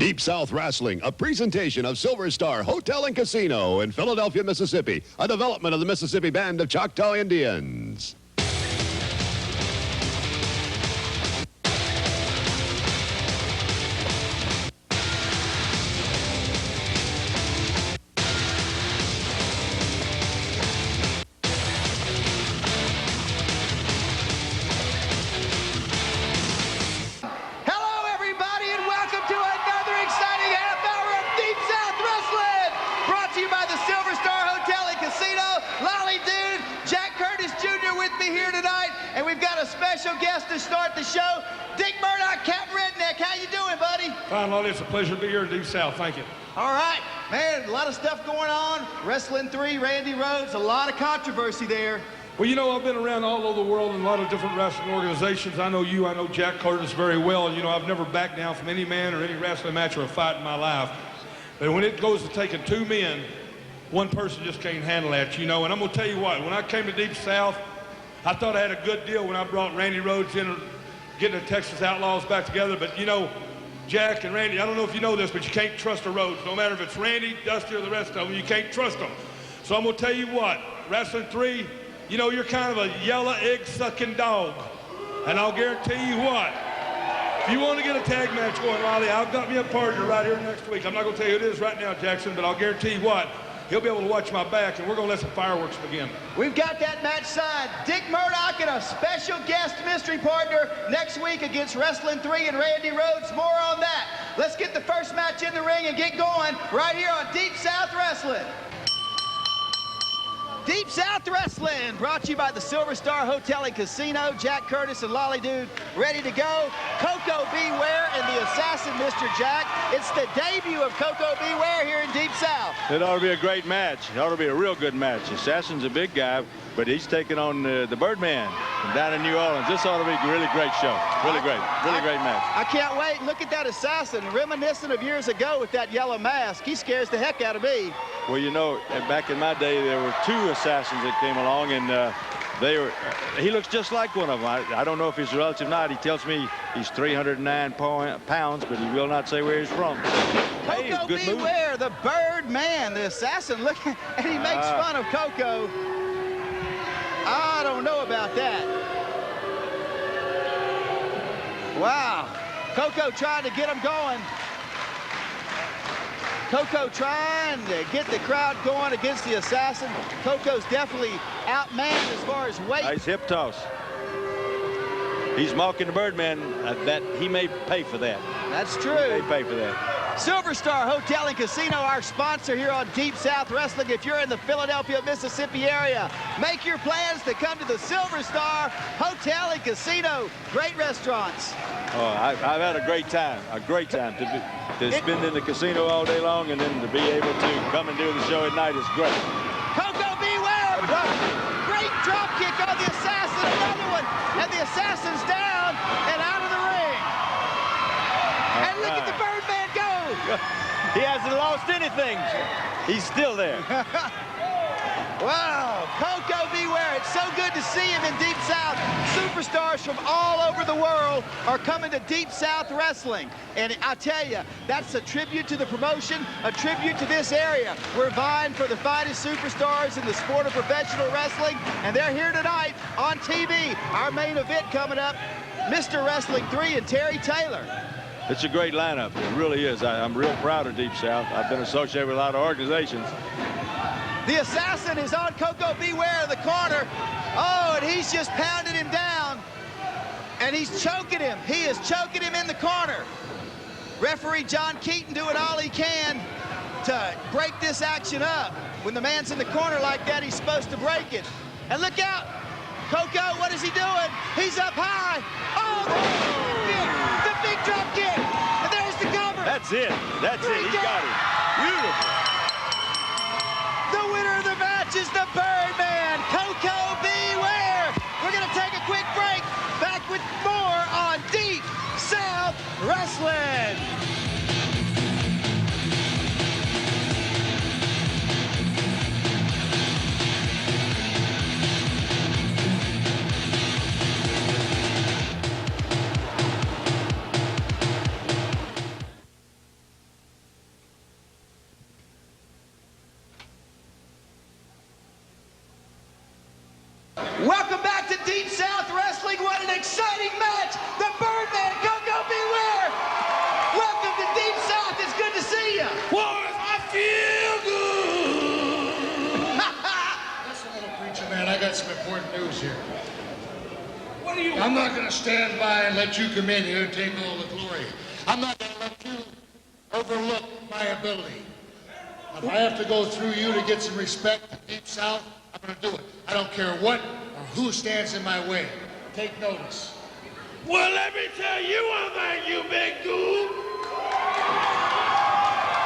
Deep South Wrestling, a presentation of Silver Star Hotel and Casino in Philadelphia, Mississippi, a development of the Mississippi Band of Choctaw Indians. Special guest to start the show, Dick Murdoch, Captain Redneck. How you doing, buddy? Fine, Lolly. It's a pleasure to be here in Deep South. Thank you. All right, man. A lot of stuff going on. Wrestling 3, Randy Rhodes. A lot of controversy there. Well, you know, I've been around all over the world in a lot of different wrestling organizations. I know you. I know Jack Curtis very well. And, you know, I've never backed down from any man or any wrestling match or a fight in my life. But when it goes to taking two men, one person just can't handle that, you know. And I'm going to tell you what. When I came to Deep South, I thought I had a good deal when I brought Randy Rhodes in, getting the Texas Outlaws back together. But, you know, Jack and Randy, I don't know if you know this, but you can't trust the Rhodes. No matter if it's Randy, Dusty, or the rest of them, you can't trust them. So I'm going to tell you what, Wrestling 3, you know, you're kind of a yellow egg-sucking dog. And I'll guarantee you what, if you want to get a tag match going, Lolly, I've got me a partner right here next week. I'm not going to tell you who it is right now, Jackson, but I'll guarantee you what, he'll be able to watch my back, and we're going to let some fireworks begin. We've got that match signed. Dick Murdoch and a special guest mystery partner next week against Wrestling 3 and Randy Rhodes. More on that. Let's get the first match in the ring and get going right here on Deep South Wrestling. Deep South Wrestling, brought to you by the Silver Star Hotel and Casino. Jack Curtis and Lolly Dude ready to go. Koko B Ware and the Assassin, Mr. Jack. It's the debut of Koko B Ware here in Deep South. It ought to be a great match. It ought to be a real good match. Assassin's a big guy, but he's taking on the Birdman from down in New Orleans. This ought to be a really great show. Really great match. I can't wait. Look at that Assassin, reminiscent of years ago with that yellow mask. He scares the heck out of me. Well, you know, back in my day, there were two Assassins that came along, and he looks just like one of them. I don't know if he's a relative or not. He tells me he's 309 pounds, but he will not say where he's from. Koko B Ware, the Birdman, the Assassin. Look, and he makes fun of Koko. I don't know about that. Wow. Koko trying to get him going. Koko trying to get the crowd going against the Assassin. Koko's definitely outmanned as far as weight. Nice hip toss. He's mocking the Birdman. That he may pay for that. That's true. He may pay for that. Silver Star Hotel and Casino, our sponsor here on Deep South Wrestling. If you're in the Philadelphia, Mississippi area, make your plans to come to the Silver Star Hotel and Casino. Great restaurants. Oh, I've had a great time. To spend in the casino all day long, and then to be able to come and do the show at night is great. Koko B Ware, great drop kick on the Assassin, another one, and the Assassin's down and out of the ring. And look at the Birdman go. He hasn't lost anything. He's still there. Wow, Koko B Ware, it's so good to see him in Deep South. Superstars from all over the world are coming to Deep South Wrestling. And I tell you, that's a tribute to the promotion, a tribute to this area. We're vying for the finest superstars in the sport of professional wrestling, and they're here tonight on TV. Our main event coming up, Mr. Wrestling 3 and Terry Taylor. It's a great lineup. It really is. I'm real proud of Deep South. I've been associated with a lot of organizations. The Assassin is on Koko B Ware in the corner. Oh, and he's just pounding him down. And he's choking him. He is choking him in the corner. Referee John Keaton doing all he can to break this action up. When the man's in the corner like that, he's supposed to break it. And look out. Koko, what is he doing? He's up high. Oh, the big drop kick. And there's the cover. That's it. That's it. He got it. Beautiful. The winner of the match is the Birdman, Koko B Ware. We're going to take a quick break. Back with more on Deep South Wrestling. important news here. I'm not going to stand by and let you come in here and take all the glory. I'm not going to let you overlook my ability. If I have to go through you to get some respect in Deep South, I'm going to do it. I don't care what or who stands in my way. Take notice. Well, let me tell you one thing, you big goof.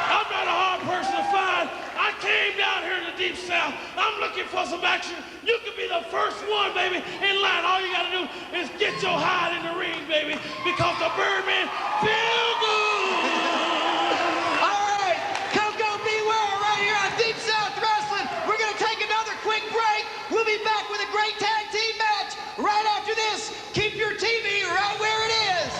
I'm not a hard person to find. I came down here to the Deep South. I'm looking for some action. You can be the first one, baby, in line. All you got to do is get your hide in the ring, baby, because the Birdman feel good. All right, Koko B Ware right here on Deep South Wrestling. We're going to take another quick break. We'll be back with a great tag team match right after this. Keep your TV right where it is.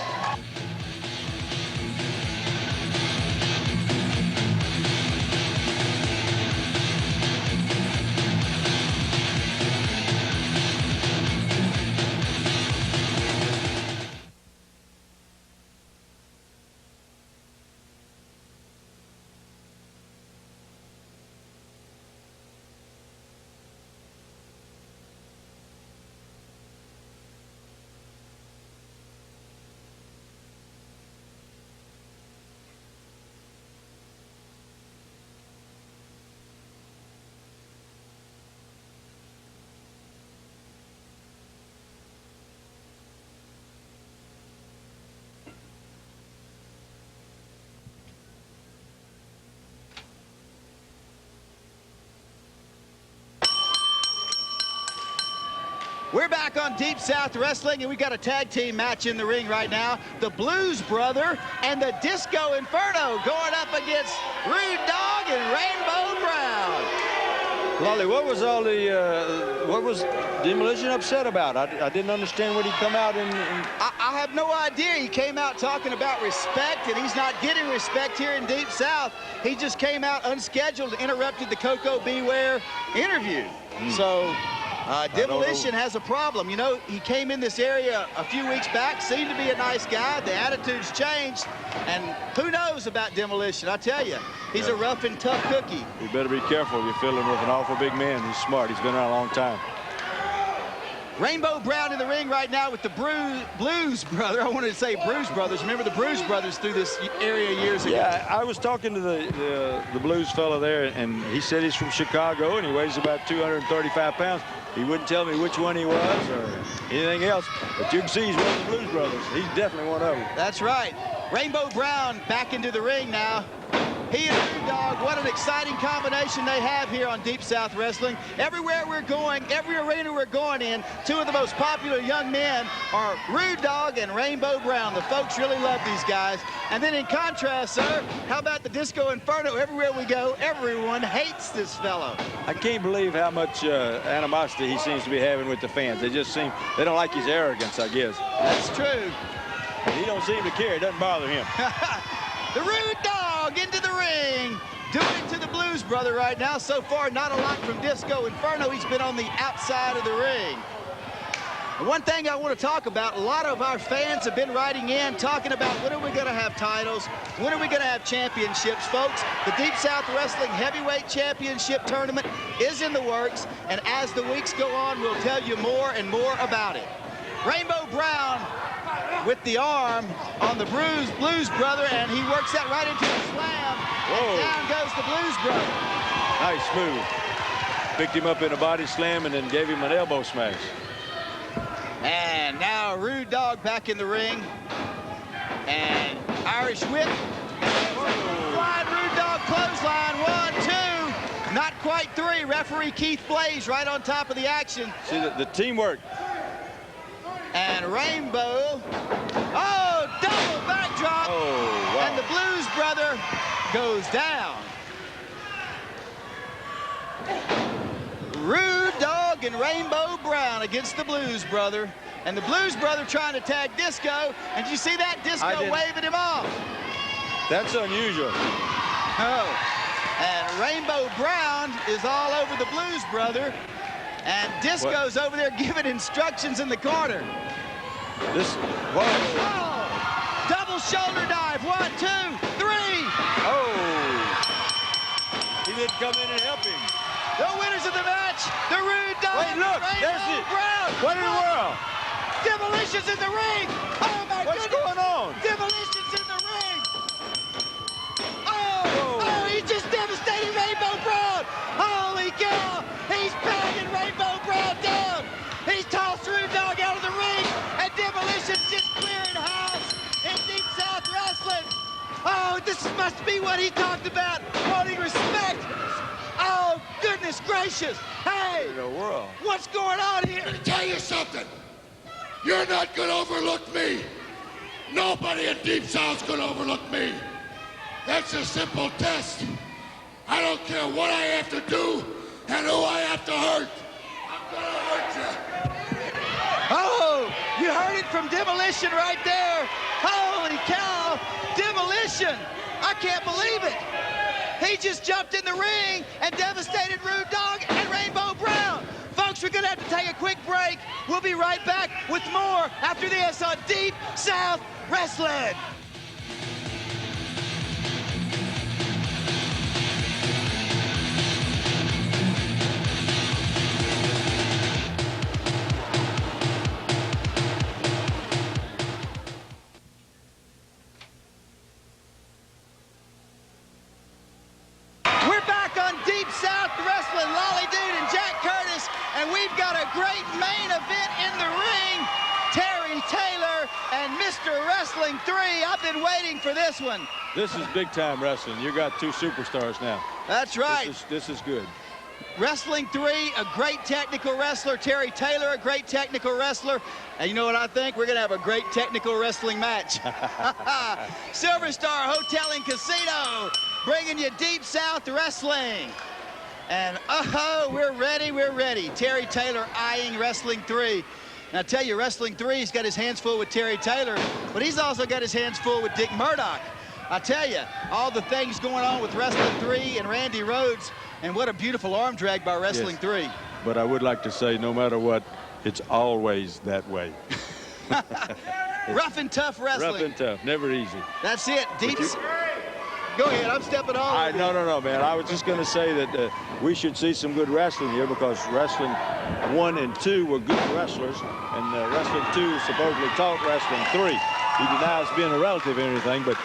We're back on Deep South Wrestling, and we got a tag team match in the ring right now. The Blues Brother and the Disco Inferno going up against Rude Dog and Rainbow Brown. Lolly, what was all the, what was Demolition upset about? I didn't understand when he come out and... I have no idea. He came out talking about respect, and he's not getting respect here in Deep South. He just came out unscheduled, interrupted the Koko B Ware interview. So... Demolition has a problem. You know, he came in this area a few weeks back, seemed to be a nice guy. The attitude's changed, and who knows about Demolition? I tell you, he's a rough and tough cookie. You better be careful. You're fiddling with an awful big man. He's smart. He's been around a long time. Rainbow Brown in the ring right now with the Blues Brother. I wanted to say Bruise Brothers. Remember the Bruise Brothers through this area years ago? Yeah, I was talking to the Blues fella there, and he said he's from Chicago, and he weighs about 235 pounds. He wouldn't tell me which one he was or anything else, but you can see he's one of the Blues Brothers. He's definitely one of them. That's right. Rainbow Brown back into the ring now. He and Rude Dog, what an exciting combination they have here on Deep South Wrestling. Everywhere we're going, every arena we're going in, two of the most popular young men are Rude Dog and Rainbow Brown. The folks really love these guys. And then in contrast, sir, how about the Disco Inferno? Everywhere we go, everyone hates this fellow. I can't believe how much animosity he seems to be having with the fans. They don't like his arrogance, I guess. That's true. He don't seem to care. It doesn't bother him. The Rude Dog into the ring, doing it to the Blues Brother right now. So far, not a lot from Disco Inferno. He's been on the outside of the ring. And one thing I want to talk about, a lot of our fans have been writing in, talking about when are we going to have titles, when are we going to have championships, folks. The Deep South Wrestling Heavyweight Championship Tournament is in the works, and as the weeks go on, we'll tell you more and more about it. Rainbow Brown with the arm on the Blues Brother, and he works that right into the slam. And down goes the Blues Brother. Nice move. Picked him up in a body slam and then gave him an elbow smash. And now Rude Dog back in the ring. And Irish whip. Flying Rude Dog clothesline. 1, 2. Not quite 3. Referee Keith Blaze right on top of the action. See the teamwork. And Rainbow. Oh, double backdrop. Oh, wow. And the Blues Brother goes down. Rude Dog and Rainbow Brown against the Blues Brother. And the Blues Brother trying to tag Disco. And did you see that? Disco waving him off. That's unusual. Oh. And Rainbow Brown is all over the Blues Brother. And Disco's over there giving instructions in the corner. Whoa. Oh, double shoulder dive. 1, 2, 3. Oh. He didn't come in and help him. The winners of the match, the Rude Dog. Wait, look, there's it. Brown. What in the world? Demolition's in the ring. Oh, my What's goodness. going on? Demolition's in the ring. Oh, he just devastated Rainbow Brown. Holy cow. He's pounding Rainbow Brown down. He's tossed Rude Dog out of the ring, and Demolition's just clearing house in Deep South Wrestling. Oh, this must be what he talked about, wanting respect. Oh, goodness gracious. Hey, In the world. what's going on here? I'm gonna tell you something. You're not gonna overlook me. Nobody in Deep South's gonna overlook me. That's a simple test. I don't care what I have to do and who I have to hurt. I'm gonna hurt you. Oh, you heard it from Demolition right there. Holy cow, Demolition. I can't believe it. He just jumped in the ring and devastated Rude Dog and Rainbow Brown. Folks, we're gonna have to take a quick break. We'll be right back with more after this on Deep South Wrestling. We're back on Deep South Wrestling, Lolly Dude and Jack Curtis, and we've got a great main event in the ring. Terry Taylor and Mr. Wrestling 3. I've been waiting for this one. This is big time wrestling. You got two superstars now. That's right. This is good. Wrestling 3, a great technical wrestler. Terry Taylor, a great technical wrestler. And you know what I think? We're going to have a great technical wrestling match. Silver Star Hotel and Casino, bringing you Deep South Wrestling. And we're ready, we're ready. Terry Taylor eyeing Wrestling 3. And I tell you, Wrestling 3's got his hands full with Terry Taylor, but he's also got his hands full with Dick Murdoch. I tell you, all the things going on with Wrestling 3 and Randy Rhodes, and what a beautiful arm drag by Wrestling 3. But I would like to say, no matter what, it's always that way. Rough and tough wrestling. Rough and tough, never easy. That's it. Deep. Go ahead. I'm stepping on. No, man. I was just going to say that we should see some good wrestling here, because Wrestling 1 and 2 were good wrestlers, and Wrestling 2 supposedly taught Wrestling 3. He denies being a relative or anything, but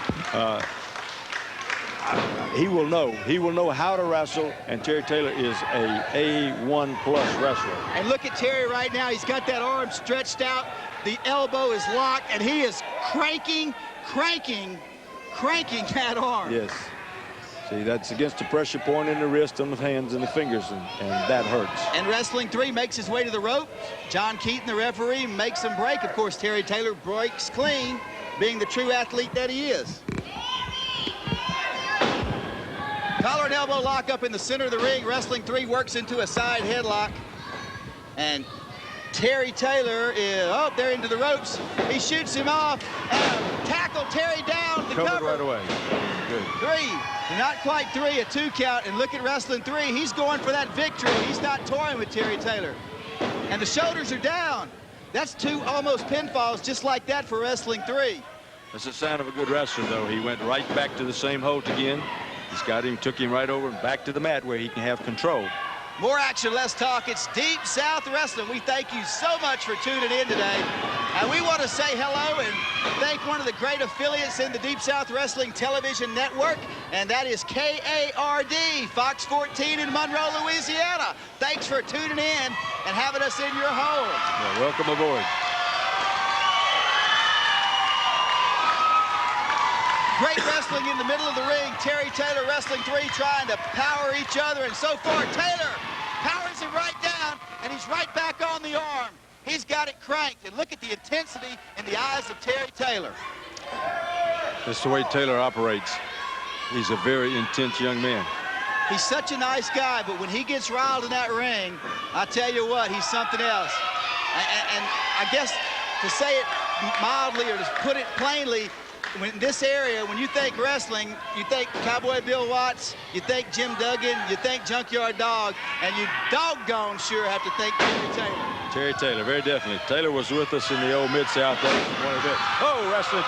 he will know. He will know how to wrestle, and Terry Taylor is a A1+ wrestler. And look at Terry right now. He's got that arm stretched out. The elbow is locked, and he is cranking that arm. Yes. See, that's against the pressure point in the wrist, on the hands and the fingers, and that hurts. And Wrestling 3 makes his way to the rope. John Keaton, the referee, makes him break. Of course, Terry Taylor breaks clean, being the true athlete that he is. Collar and elbow lock up in the center of the ring. Wrestling 3 works into a side headlock. And Terry Taylor is, they're into the ropes. He shoots him off and tackle Terry down to cover. Right away. Good. 3, not quite 3, a 2 count. And look at Wrestling 3. He's going for that victory. He's not toying with Terry Taylor. And the shoulders are down. That's 2 almost pinfalls just like that for Wrestling 3. That's a sign of a good wrestler, though. He went right back to the same hold again. He's got him, took him right over and back to the mat where he can have control. More action, less talk. It's Deep South Wrestling. We thank you so much for tuning in today. And we want to say hello and thank one of the great affiliates in the Deep South Wrestling Television Network, and that is KARD, Fox 14 in Monroe, Louisiana. Thanks for tuning in and having us in your home. Yeah, welcome aboard. Great wrestling in the middle of the ring. Terry Taylor, Wrestling 3, trying to power each other. And so far, Taylor powers him right down, and he's right back on the arm. He's got it cranked. And look at the intensity in the eyes of Terry Taylor. That's the way Taylor operates. He's a very intense young man. He's such a nice guy, but when he gets riled in that ring, I tell you what, he's something else. And I guess to say it mildly or to put it plainly, when this area, when you think wrestling, you think Cowboy Bill Watts, you think Jim Duggan, you think Junkyard Dog, and you doggone sure have to think Terry Taylor. Terry Taylor, very definitely. Taylor was with us in the old Mid-South. Oh, wrestling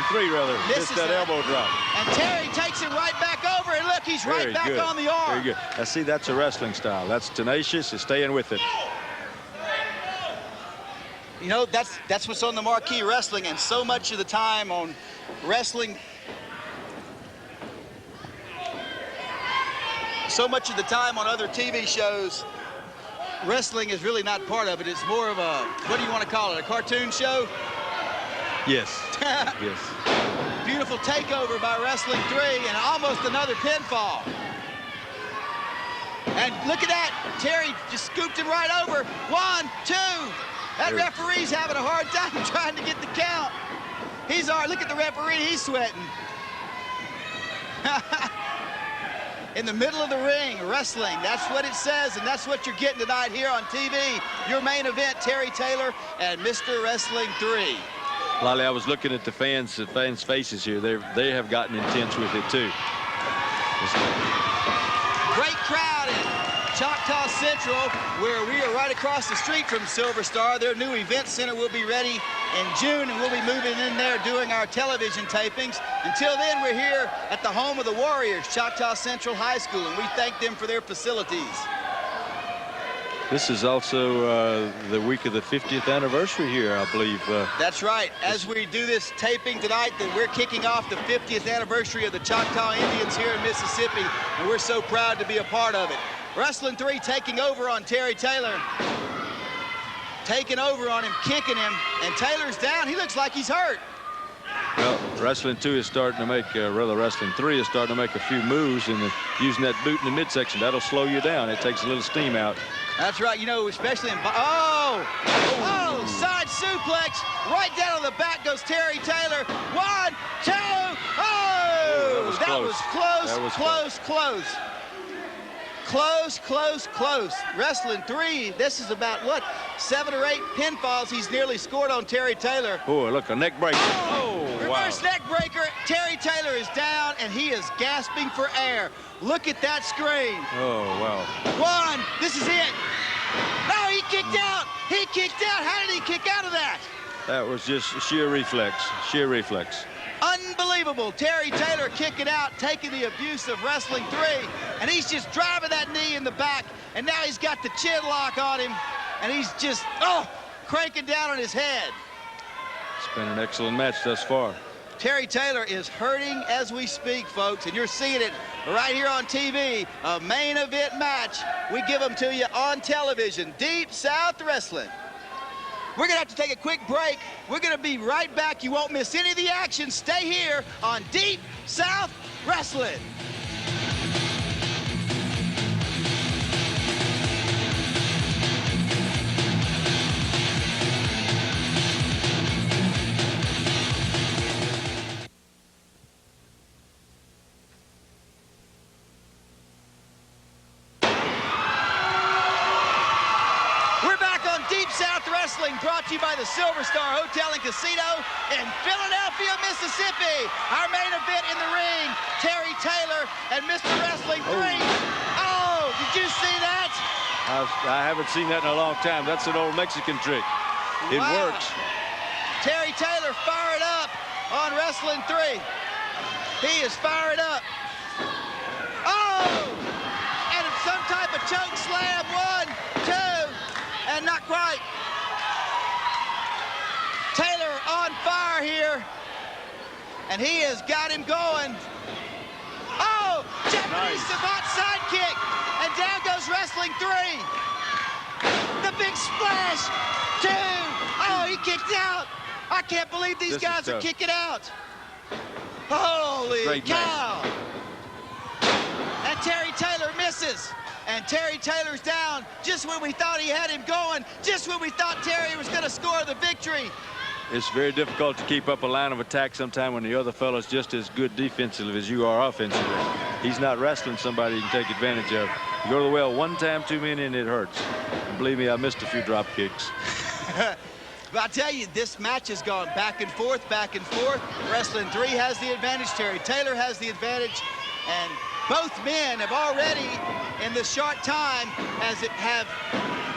3 rather. Missed that elbow drop. And Terry takes it right back over, and look, he's right back on the arm. Very good. Now, see, that's a wrestling style. That's tenacious, is staying with it. You know, that's what's on the marquee, wrestling, and so much of the time on wrestling, so much of the time on other TV shows, wrestling is really not part of it. It's more of a, what do you want to call it, a cartoon show? Yes. Yes. Beautiful takeover by Wrestling 3 and almost another pinfall. And look at that. Terry just scooped him right over. 1, 2. That referee's having a hard time trying to get the count. He's all right. Look at the referee. He's sweating. In the middle of the ring, wrestling. That's what it says, and that's what you're getting tonight here on TV. Your main event, Terry Taylor and Mr. Wrestling 3. Lolly, I was looking at the fans' faces here. They have gotten intense with it too. Great crowd in Choctaw Central, where we are right across the street from Silver Star. Their new event center will be ready in June, and we'll be moving in there doing our television tapings. Until then, we're here at the home of the Warriors, Choctaw Central High School, and we thank them for their facilities. This is also the week of the 50th anniversary here, I believe. That's right. As we do this taping tonight, that we're kicking off the 50th anniversary of the Choctaw Indians here in Mississippi, and we're so proud to be a part of it. Wrestling 3 taking over on Terry Taylor. Taking over on him, kicking him, and Taylor's down. He looks like he's hurt. Well, Wrestling 2 is starting to make, Wrestling 3 is starting to make a few moves, and using that boot in the midsection, that'll slow you down. It takes a little steam out. That's right, you know, especially in... Oh, side suplex. Right down on the back goes Terry Taylor. 1, 2, oh! That was close. Close. Wrestling 3, this is about, what, 7 or 8 pinfalls he's nearly scored on Terry Taylor. Oh, look, a neck breaker. Oh, reverse neck breaker. Terry Taylor is down, and he is gasping for air. Look at that screen. Oh, wow. 1, this is it. No, he kicked out. How did he kick out of that? That was just sheer reflex. Unbelievable. Terry Taylor kicking out, taking the abuse of Wrestling 3, and he's just driving that knee in the back, and now he's got the chin lock on him, and he's just, cranking down on his head. It's been an excellent match thus far. Terry Taylor is hurting as we speak, folks, and you're seeing it right here on TV, a main event match. We give them to you on television, Deep South Wrestling. We're going to have to take a quick break. We're going to be right back. You won't miss any of the action. Stay here on Deep South Wrestling. Brought to you by the Silver Star Hotel and Casino in Philadelphia, Mississippi. Our main event in the ring, Terry Taylor and Mr. Wrestling 3. Oh, did you see that? I haven't seen that in a long time. That's an old Mexican trick. It works. Terry Taylor fired up on Wrestling 3. He is fired up. Oh! And it's some type of choke slam. 1, 2, and not quite. Taylor on fire here, and he has got him going. Oh, Japanese Savant sidekick, and down goes Wrestling 3. The big splash, 2. Oh, he kicked out. I can't believe these guys are kicking out. Holy cow. And Terry Taylor misses. And Terry Taylor's down just when we thought he had him going, just when we thought Terry was going to score the victory. It's very difficult to keep up a line of attack sometime when the other fellow's just as good defensively as you are offensively. He's not wrestling somebody you can take advantage of. You go to the well one time too many and it hurts. And believe me, I missed a few drop kicks. But I tell you, this match has gone back and forth, back and forth. Wrestling 3 has the advantage. Terry Taylor has the advantage. And both men have already, in the short time, have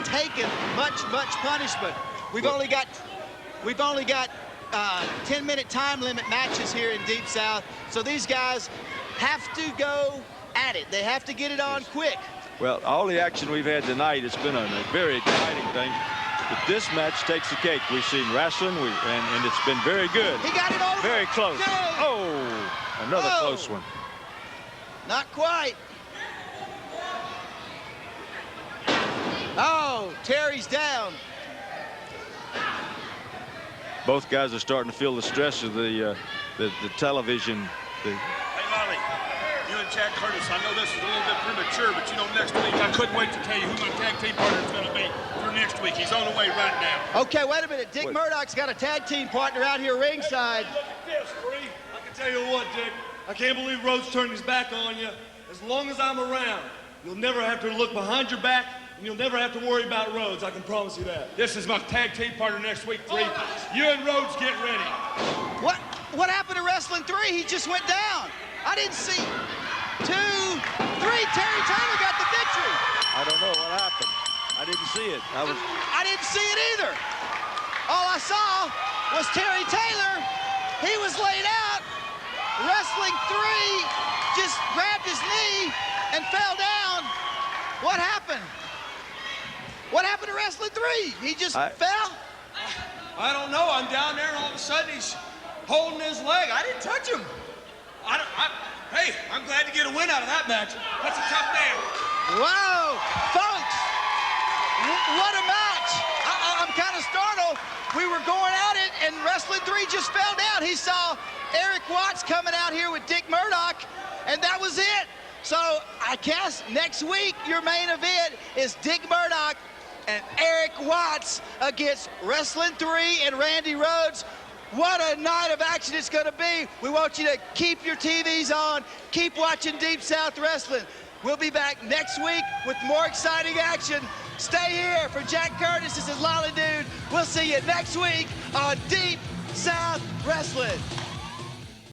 taken much punishment. We've only got 10-minute time limit matches here in Deep South. So these guys have to go at it. They have to get it on quick. Well, all the action we've had tonight, it's been a very exciting thing. But this match takes the cake. We've seen wrestling, and it's been very good. He got it over. Very close. No. Oh, another close one. Not quite. Oh, Terry's down. Both guys are starting to feel the stress of the television. Hey, Lolly, you and Jack Curtis, I know this is a little bit premature, but you know, next week, I couldn't wait to tell you who my tag team partner is going to be for next week. He's on the way right now. Okay, wait a minute. Dick Murdoch's got a tag team partner out here ringside. Look at this, Bree. I can tell you what, Dick. I can't believe Rhodes turned his back on you. As long as I'm around, you'll never have to look behind your back, and you'll never have to worry about Rhodes. I can promise you that. This is my tag team partner next week, Bree. You and Rhodes get ready. What happened to Wrestling 3? He just went down. I didn't see. 2, 3. Terry Taylor got the victory. I don't know what happened. I didn't see it. I didn't see it either. All I saw was Terry Taylor. He was laid out. Wrestling 3 just grabbed his knee and fell down. What happened? What happened to Wrestling 3? He just fell? I don't know. I'm down there, and all of a sudden he's holding his leg. I didn't touch him. Hey, I'm glad to get a win out of that match. That's a tough man. Wow, folks, what a match. I'm kind of startled. We were going at it, and Wrestling 3 just fell down. He saw Eric Watts coming out here with Dick Murdoch, and that was it. So I guess next week your main event is Dick Murdoch and Eric Watts against Wrestling 3 and Randy Rhodes. What a night of action it's going to be. We want you to keep your TVs on. Keep watching Deep South Wrestling. We'll be back next week with more exciting action. Stay here. For Jack Curtis, this is Lolly Dude. We'll see you next week on Deep South Wrestling.